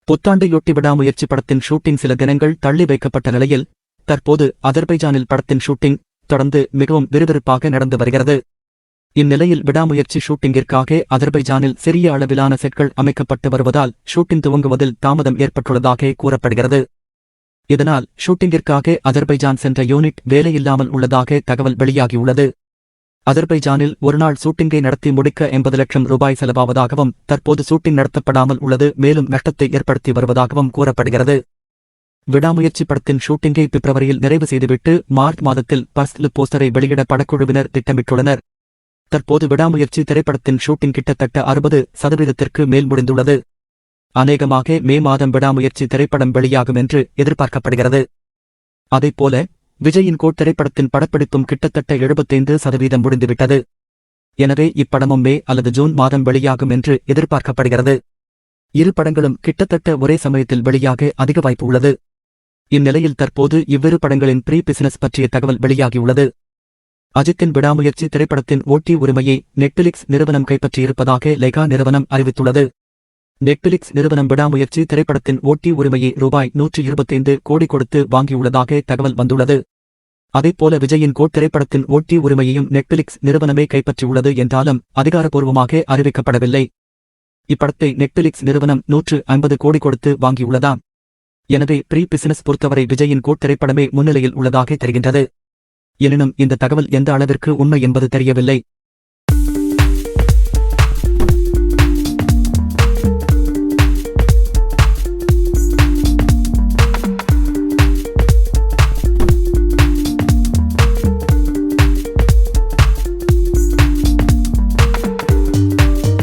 புத்தாண்டையொட்டி விடாமுயற்சி படத்தின் ஷூட்டிங் சில தினங்கள் தள்ளி வைக்கப்பட்ட நிலையில் தற்போது அதர்பைஜானில் படத்தின் ஷூட்டிங் தொடர்ந்து மிகவும் விறுவிறுப்பாக நடந்து வருகிறது. இந்நிலையில் விடாமுயற்சி ஷூட்டிங்கிற்காக அதர்பைஜானில் சிறிய அளவிலான செட்கள் அமைக்கப்பட்டு வருவதால் ஷூட்டிங் துவங்குவதில் தாமதம் ஏற்பட்டுள்ளதாக கூறப்படுகிறது. இதனால் ஷூட்டிங்கிற்காக அதர்பைஜான் சென்ற யூனிட் வேலையில்லாமல் உள்ளதாக தகவல் வெளியாகியுள்ளது. அதர்பைஜானில் ஒருநாள் ஷூட்டிங்கை நடத்தி முடிக்க 80 லட்சம் ரூபாய் செலவாவதாகவும் தற்போது ஷூட்டிங் நடத்தப்படாமல் உள்ளது மேலும் நஷ்டத்தை ஏற்படுத்தி வருவதாகவும் கூறப்படுகிறது. விடாமுயற்சி படத்தின் ஷூட்டிங்கை பிப்ரவரியில் நிறைவு செய்துவிட்டு மார்ச் மாதத்தில் ஃபர்ஸ்ட் லுக் போஸ்டரை வெளியிட படக்குழுவினர் திட்டமிட்டுள்ளனர். தற்போது விடாமுயற்சி திரைப்படத்தின் ஷூட்டிங் கிட்டத்தட்ட 60% மேல் முடிந்துள்ளது. அநேகமாக மே மாதம் விடாமுயற்சி திரைப்படம் வெளியாகும் என்று எதிர்பார்க்கப்படுகிறது. அதேபோல விஜயின் கோட் திரைப்படத்தின் படப்பிடிப்பும் கிட்டத்தட்ட 75% முடிந்துவிட்டது. எனவே இப்படமும் மே அல்லது ஜூன் மாதம் வெளியாகும் என்று எதிர்பார்க்கப்படுகிறது. இரு படங்களும் கிட்டத்தட்ட ஒரே சமயத்தில் வெளியாக அதிக வாய்ப்பு உள்ளது. இந்நிலையில் தற்போது இவ்விரு படங்களின் ப்ரீ பிசினஸ் பற்றிய தகவல் வெளியாகியுள்ளது. அஜித்தின் விடாமுயற்சி திரைப்படத்தின் ஓட்டி உரிமையை நெட்ஃபிளிக்ஸ் நிறுவனம் கைப்பற்றியிருப்பதாக லைகா நிறுவனம் அறிவித்துள்ளது. நெட்ஃபிளிக்ஸ் நிறுவனம் விடாமுயற்சி திரைப்படத்தின் ஓட்டி உரிமையை ரூபாய் 125 கோடி கொடுத்து வாங்கியுள்ளதாக தகவல் வந்துள்ளது. அதேபோல விஜயின் கோட் திரைப்படத்தின் ஓட்டி உரிமையையும் நெட்ஃபிளிக்ஸ் நிறுவனமே கைப்பற்றியுள்ளது என்றாலும் அதிகாரப்பூர்வமாக அறிவிக்கப்படவில்லை. இப்படத்தை நெட்ஃபிளிக்ஸ் நிறுவனம் 150 கோடி கொடுத்து வாங்கியுள்ளதாம். எனவே ப்ரீ பிசினஸ் பொறுத்தவரை விஜயின் கோட் திரைப்படமே முன்னிலையில் உள்ளதாக தெரிகின்றது. எனினும் இந்த தகவல் எந்த அளவிற்கு உண்மை என்பது தெரியவில்லை.